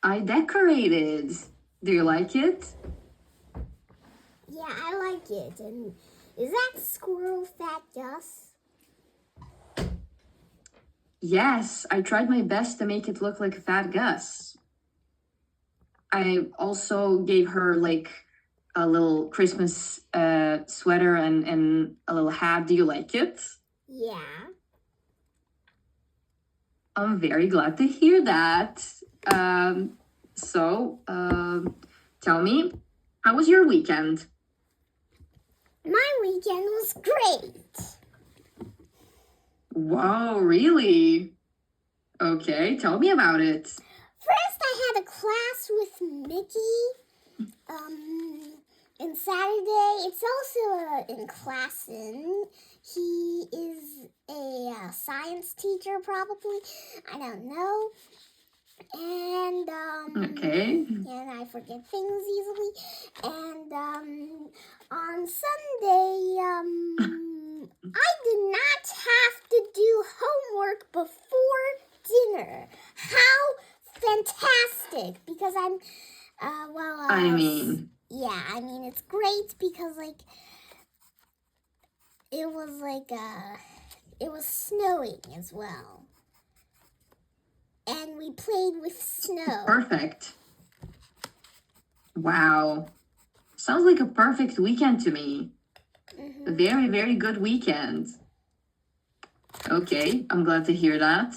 I decorated. Do you like it? Yeah, I like it. And is that squirrel Fat Gus? Yes, I tried my best to make it look like Fat Gus. I also gave her like a little Christmas sweater and a little hat. Do you like it? Yeah. I'm very glad to hear that. So, tell me, how was your weekend? My weekend was great. Wow, really? Okay, tell me about it. First, I had a class with Mickey. And Saturday, it's also in Klassen. He is a science teacher, probably. I don't know. And Okay. and I forget things easily. And on Sunday, I did not have to do homework before dinner. How fantastic! Because I'm, yeah, I mean it's great because it was snowing as well. And we played with snow. Perfect. Wow. Sounds like a perfect weekend to me. Mm-hmm. A very, very good weekend. Okay, I'm glad to hear that.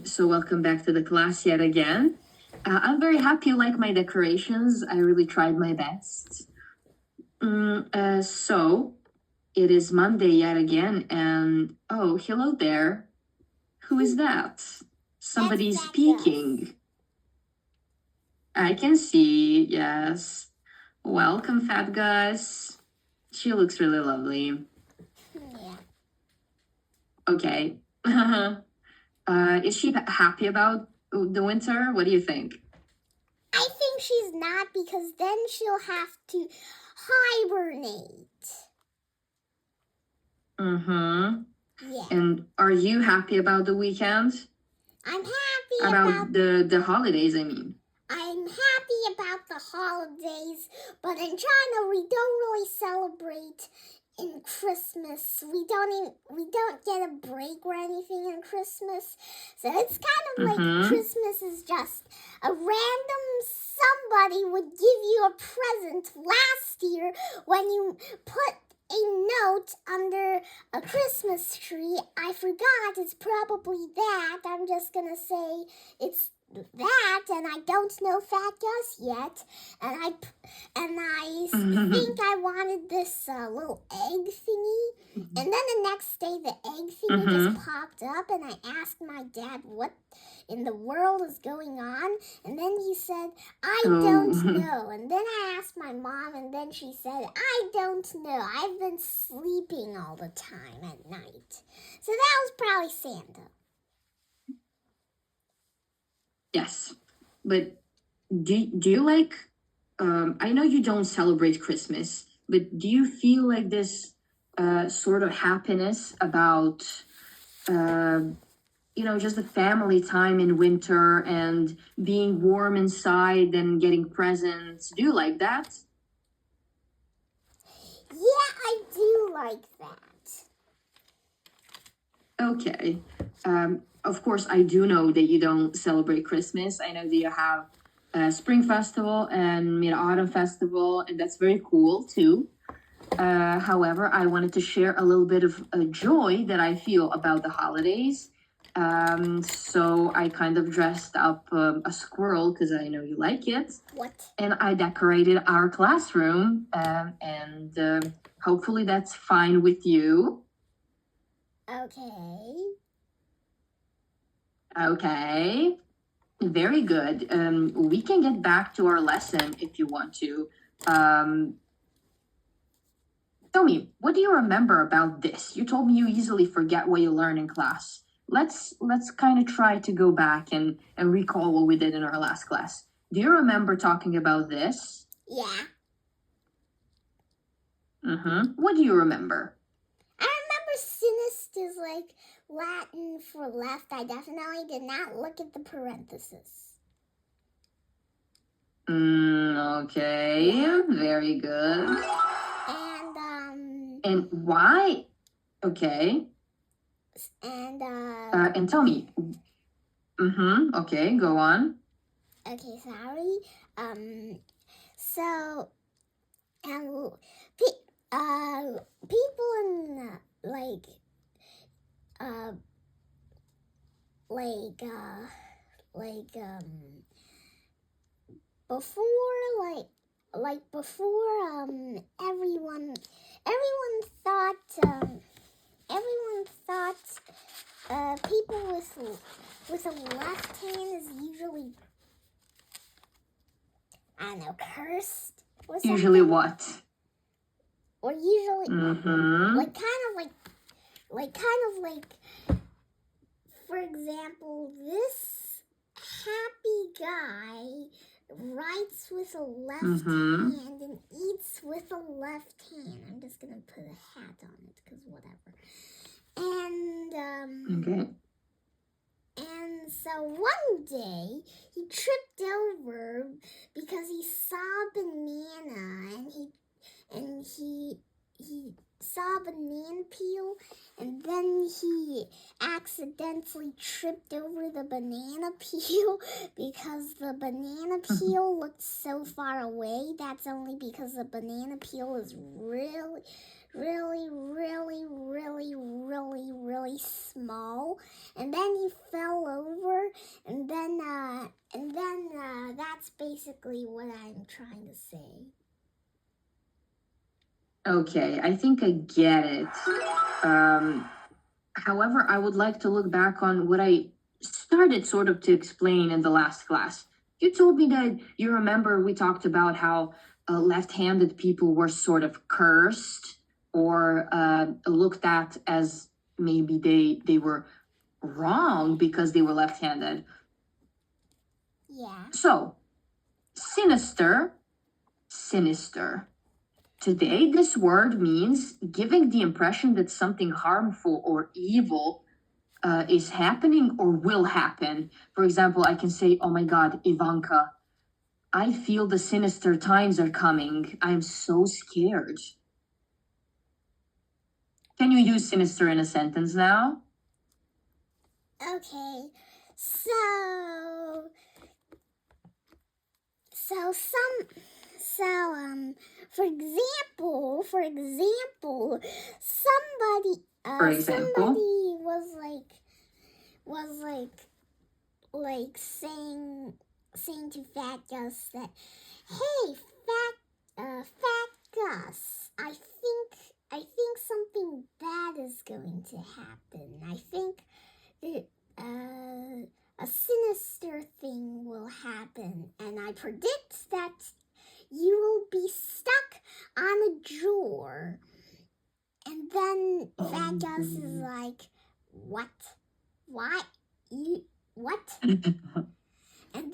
So welcome back to the class yet again. I'm very happy you like my decorations. I really tried my best. So it is Monday yet again, and oh, hello there. Who is that? Somebody speaking. I can see, yes. Welcome, Fat Gus. She looks really lovely. Yeah. Okay. Is she happy about the winter? What do you think? I think she's not because then she'll have to hibernate. Mm-hmm. Yeah. And are you happy about the weekend? I'm happy about the holidays, I mean. I'm happy about the holidays, but in China we don't really celebrate in Christmas. We don't get a break or anything in Christmas. So it's kind of like Christmas is just a random somebody would give you a present last year when you put a note under a Christmas tree. I forgot, it's probably that. I'm just gonna say it's that, and I don't know Fat Gus yet, and I think I wanted this little egg thingy, and then the next day the egg thingy just popped up, and I asked my dad what in the world is going on, and then he said, I don't know, and then I asked my mom, and then she said, I don't know, I've been sleeping all the time at night. So that was probably Santa. Yes, but do you like, I know you don't celebrate Christmas, but do you feel like this sort of happiness about, just the family time in winter and being warm inside and getting presents? Do you like that? Yeah, I do like that. Okay. Of course, I do know that you don't celebrate Christmas. I know that you have a Spring Festival and Mid-Autumn Festival, and that's very cool too. However, I wanted to share a little bit of joy that I feel about the holidays. So I kind of dressed up a squirrel because I know you like it. What? And I decorated our classroom, and hopefully that's fine with you. Okay. Okay. Very good. We can get back to our lesson if you want to. Tell me, what do you remember about this? You told me you easily forget what you learn in class. Let's kind of try to go back and recall what we did in our last class. Do you remember talking about this? Yeah. What do you remember? I remember sinist is like Latin for left. I definitely did not look at the parentheses. Okay, very good. And why? Okay. And tell me. Okay, go on. Okay, sorry. So, people in like before everyone thought people with a left hand is usually, I don't know, cursed or something. Usually what? Or usually like for example, this happy guy writes with a left hand and eats with a left hand. I'm just gonna put a hat on it because whatever. And Okay. and so one day he tripped over because he saw a banana and he saw a banana peel, and then he accidentally tripped over the banana peel because the banana peel looked so far away. That's only because the banana peel is really, really, really, really, really, really small. And then he fell over, and then that's basically what I'm trying to say. Okay, I think I get it. However, I would like to look back on what I started sort of to explain in the last class. You told me that you remember we talked about how left-handed people were sort of cursed or looked at as maybe they were wrong because they were left-handed. Yeah. So, sinister. Today, this word means giving the impression that something harmful or evil is happening or will happen. For example, I can say, oh my God, Ivanka, I feel the sinister times are coming. I'm so scared. Can you use sinister in a sentence now? Okay, for example, somebody was saying to Fat Gus that, hey, Fat Gus, I think something bad is going to happen. I think that a sinister thing will happen, and I predict that you will be stuck on a drawer. And then Fat Gus is like, what? What? You what? And then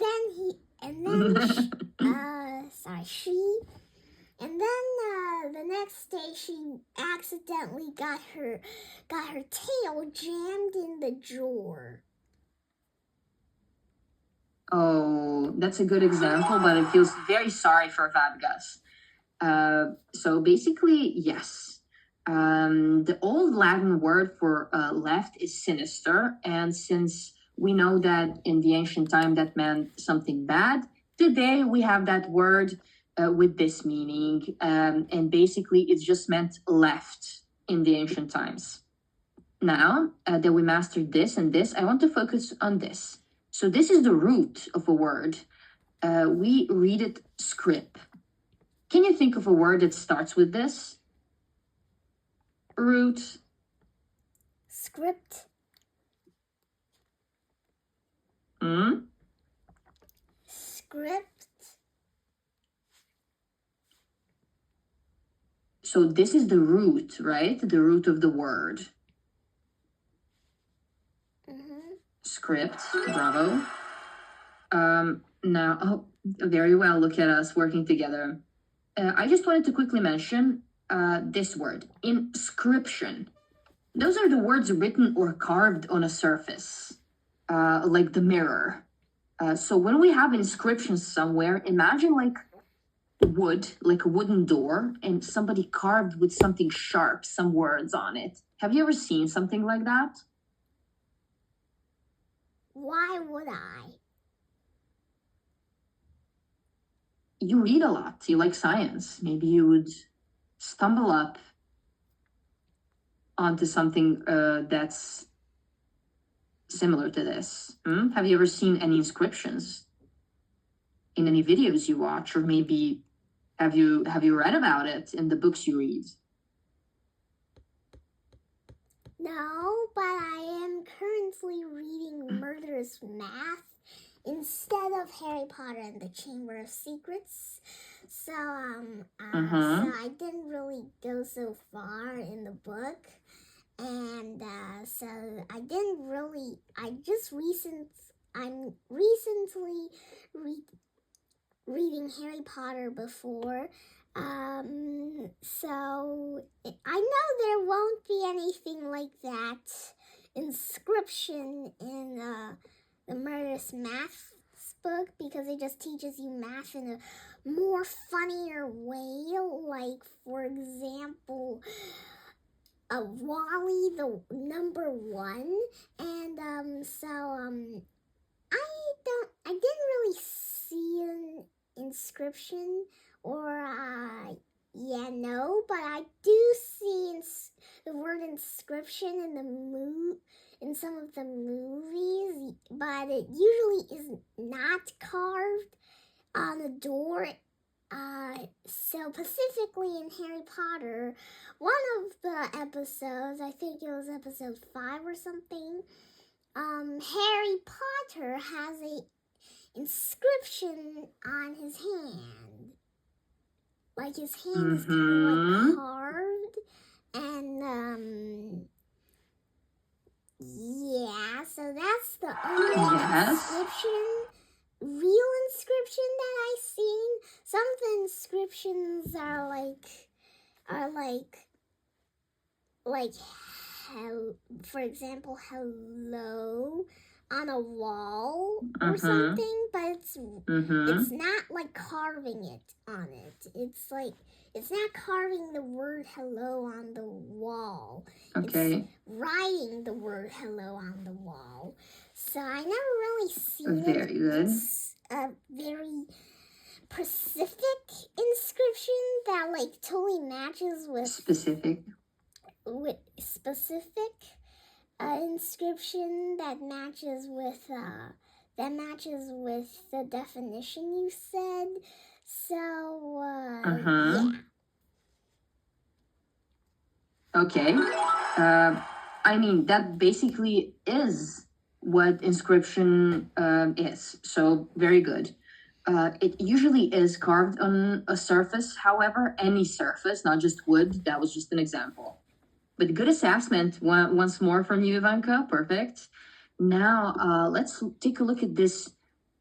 the next day she accidentally got her tail jammed in the drawer. Oh, that's a good example, but it feels very sorry for Vadgas. So basically, yes. The old Latin word for left is sinister, and since we know that in the ancient time that meant something bad, today we have that word with this meaning, and basically it's just meant left in the ancient times. Now that we mastered this and this, I want to focus on this. So this is the root of a word. We read it script. Can you think of a word that starts with this? Root. Script. Script. So this is the root, right? The root of the word. Script. Bravo. Now, oh, very well. Look at us working together. I just wanted to quickly mention this word, inscription. Those are the words written or carved on a surface, like the mirror. So when we have inscriptions somewhere, imagine like wood, like a wooden door, and somebody carved with something sharp, some words on it. Have you ever seen something like that? Why would I? You read a lot, you like science. Maybe you would stumble up onto something that's similar to this. Have you ever seen any inscriptions in any videos you watch, or maybe have you read about it in the books you read? No, but I am currently reading Murderous Math instead of Harry Potter and the Chamber of Secrets. So I didn't really go so far in the book. And so I'm recently reading Harry Potter before. So I know there won't be anything like that inscription in the Murderous Math book, because it just teaches you math in a more funnier way. Like, for example, Wally the number 1, and I didn't really see an inscription, or but I do see the word inscription in some of the movies, but it usually is not carved on the door. So specifically in Harry Potter, one of the episodes, I think it was episode 5 or something, Harry Potter has a inscription on his hand. Like, his hand is kind of like carved, and so that's the only real inscription that I've seen. Some of the inscriptions are like for example, hello on a wall or something, but it's not like carving it on it. It's not carving the word hello on the wall. Okay. It's writing the word hello on the wall. So I never really seen Very good. a very specific inscription that like totally matches with specific inscription that matches with the definition you said. So yeah. Okay. I mean, that basically is what inscription is. So very good. It usually is carved on a surface, however, any surface, not just wood. That was just an example. But good assessment once more from you, Ivanka. Perfect. Now, let's take a look at this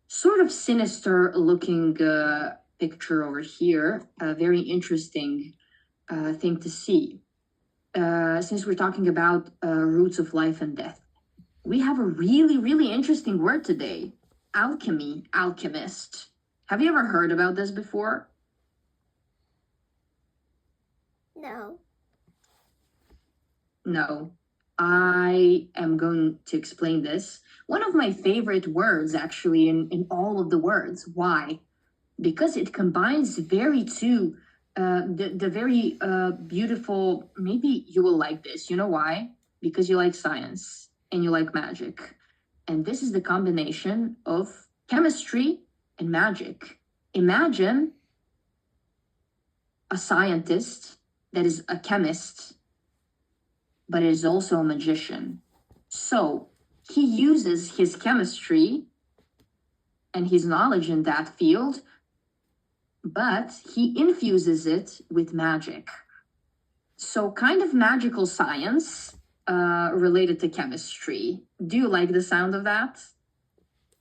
sort of sinister looking picture over here. A very interesting thing to see. Since we're talking about roots of life and death, we have a really, really interesting word today. Alchemy, alchemist. Have you ever heard about this before? No. No. I am going to explain this. One of my favorite words, actually, in all of the words. Why? Because it combines the very beautiful, maybe you will like this. You know why? Because you like science and you like magic. And this is the combination of chemistry and magic. Imagine a scientist that is a chemist, but is also a magician. So he uses his chemistry and his knowledge in that field, but he infuses it with magic. So kind of magical science related to chemistry. Do you like the sound of that?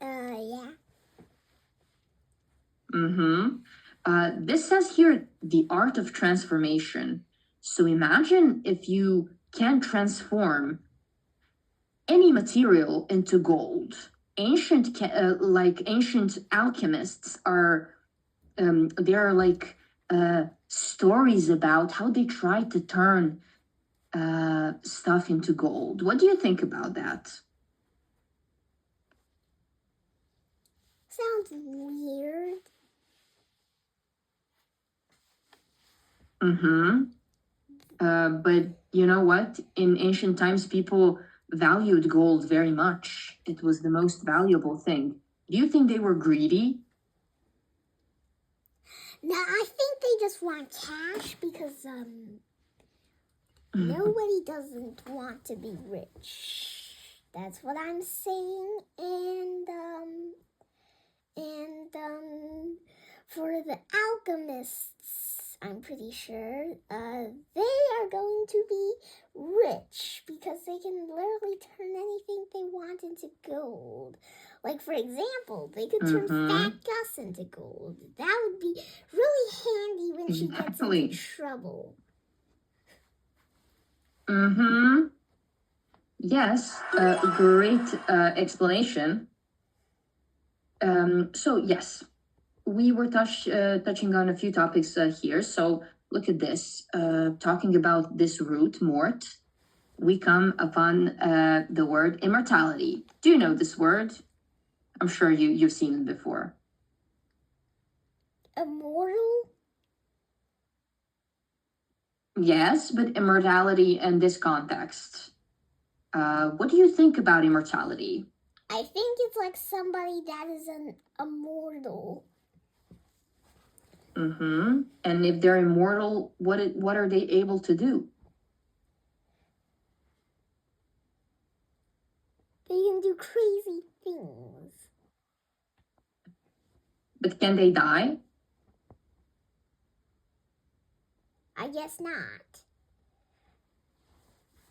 Yeah. This says here, the art of transformation. So imagine if you can transform any material into gold, ancient alchemists are there are like stories about how they try to turn stuff into gold. What do you think about that? Sounds weird. Mm-hmm. But you know what? In ancient times, people valued gold very much. It was the most valuable thing. Do you think they were greedy? No, I think they just want cash because nobody doesn't want to be rich. That's what I'm saying. And for the alchemists, I'm pretty sure they are going to be rich because they can literally turn anything they want into gold. Like, for example, they could turn Fat Gus into gold. That would be really handy when she gets into trouble. Mm-hmm. Yes, great explanation. So yes, we were touching on a few topics here. So look at this. Talking about this root, mort, we come upon the word immortality. Do you know this word? I'm sure you've seen it before. Immortal? Yes, but immortality in this context. What do you think about immortality? I think it's like somebody that is an immortal. Mm-hmm. And if they're immortal, what are they able to do? They can do crazy things. But can they die? I guess not.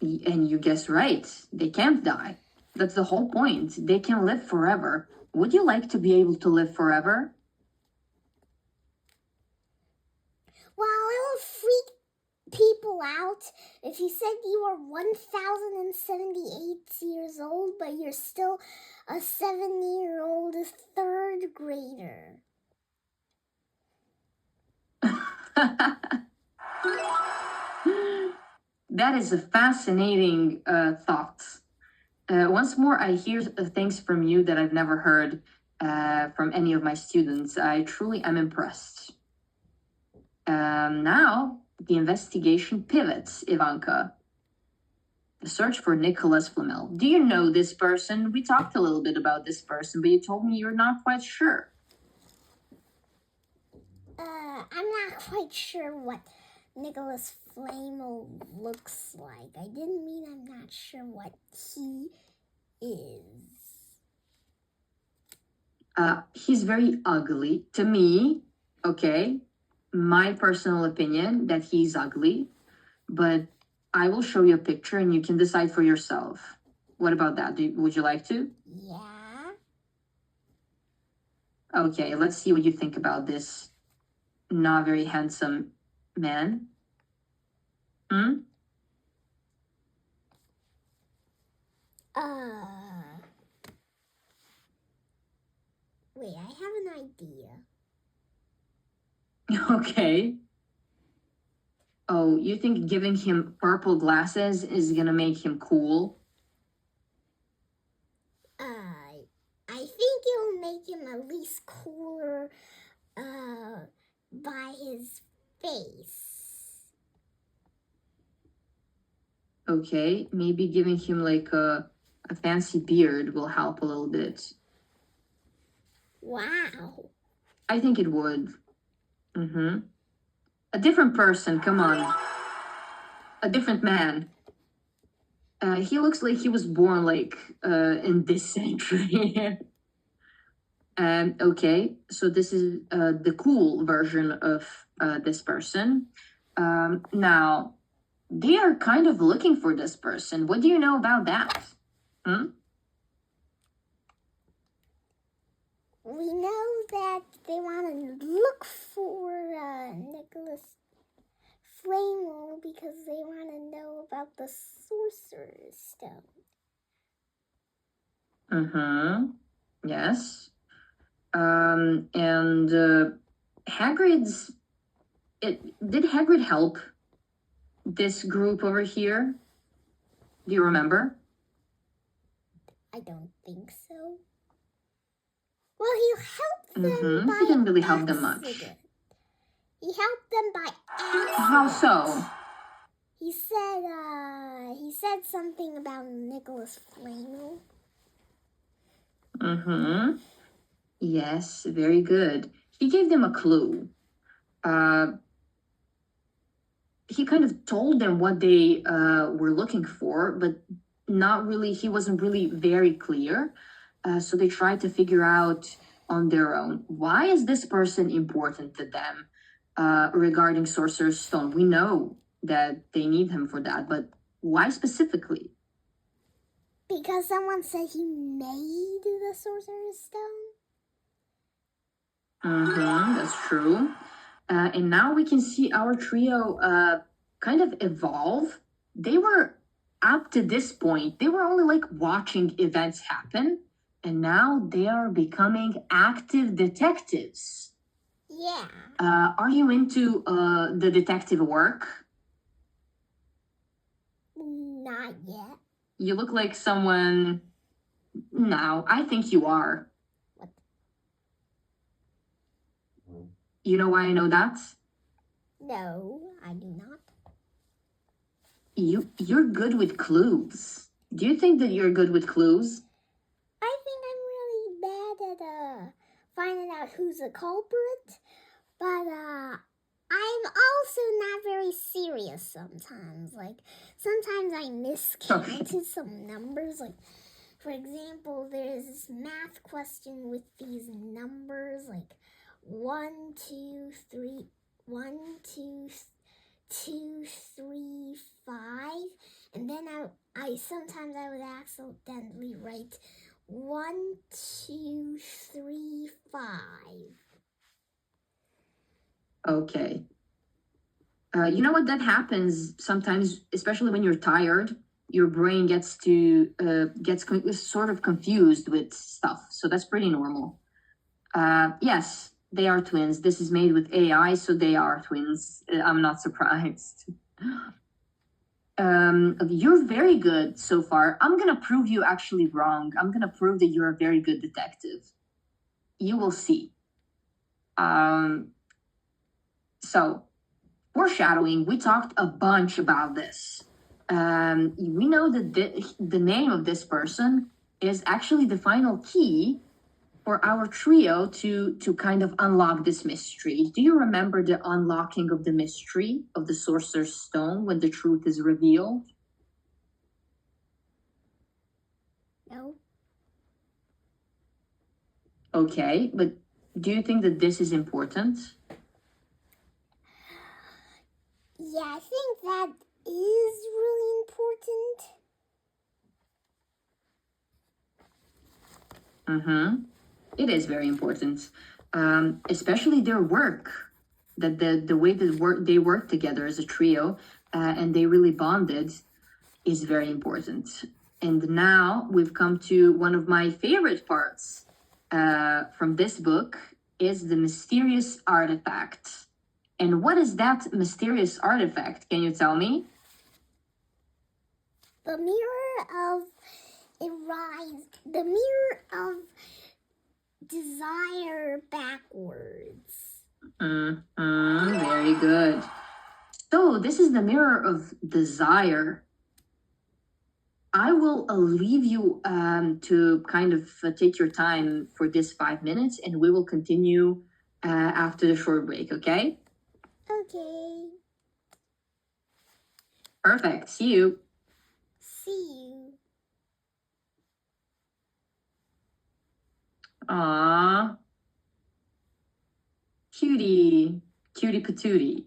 And you guess right. They can't die. That's the whole point. They can live forever. Would you like to be able to live forever? Well, it will freak people out if you said you were 1,078 years old, but you're still a 7-year-old third grader. That is a fascinating thought. Once more, I hear things from you that I've never heard from any of my students. I truly am impressed. Now, the investigation pivots, Ivanka. The search for Nicholas Flamel. Do you know this person? We talked a little bit about this person, but you told me you're not quite sure. I'm not quite sure what Nicholas Flamel looks like. I didn't mean I'm not sure what he is. He's very ugly to me. Okay, my personal opinion that he's ugly, but I will show you a picture and you can decide for yourself. What about that? Would you like to? Yeah. Okay, let's see what you think about this not very handsome man. Wait, I have an idea. Okay. Oh, you think giving him purple glasses is gonna make him cool? I think it'll make him at least cooler, by his face. Okay, maybe giving him like a fancy beard will help a little bit. Wow. I think it would. A different person, come on. A different man. He looks like he was born like in this century. Okay, so this is the cool version of this person. Now, they are kind of looking for this person. What do you know about that? We know that they want to look for Nicholas Flamel because they want to know about the Sorcerer's Stone. Yes. And Hagrid's. Did Hagrid help this group over here? Do you remember? I don't think so. Well, he helped them by He didn't really help them much. accident. He helped them by accident. How so? He said something about Nicholas Flamel. Yes, very good. He gave them a clue. He kind of told them what they were looking for, but not really, he wasn't really very clear. So they tried to figure out on their own, why is this person important to them regarding Sorcerer's Stone? We know that they need him for that, but why specifically? Because someone said he made the Sorcerer's Stone? That's true. And now we can see our trio kind of evolve. They were, up to this point, they were only like watching events happen, and now they are becoming active detectives. Yeah. Are you into the detective work? Not yet. You look like someone... No, I think you are. What? You know why I know that? No, I do not. You're good with clues. Do you think that you're good with clues? I think I'm really bad at finding out who's a culprit, but I'm also not very serious sometimes. Like, sometimes I miscounted some numbers. Like, for example, there's this math question with these numbers, like 1, 2, 3, 1, 2, 2, 3, 5, and then I sometimes I would accidentally write 1, 2, 3, 5. Okay. You know what? That happens sometimes, especially when you're tired. Your brain gets sort of confused with stuff, so that's pretty normal. Yes, they are twins. This is made with AI, so they are twins. I'm not surprised. You're very good so far. I'm gonna prove you actually wrong. I'm gonna prove that you're a very good detective. You will see. So, foreshadowing, we talked a bunch about this. We know that the name of this person is actually the final key for our trio to kind of unlock this mystery. Do you remember the unlocking of the mystery of the Sorcerer's Stone when the truth is revealed? No. Okay, but do you think that this is important? Yeah, I think that is really important. It is very important, especially their work. That the way that they work together as a trio, and they really bonded, is very important. And now we've come to one of my favorite parts from this book, is the mysterious artifact. And what is that mysterious artifact? Can you tell me? The mirror of desire backwards. Very good. So this is the mirror of desire. I will leave you to kind of take your time for this 5 minutes, and we will continue after the short break, okay? Okay. Perfect. See you. See you. Aww. Cutie. Cutie patootie.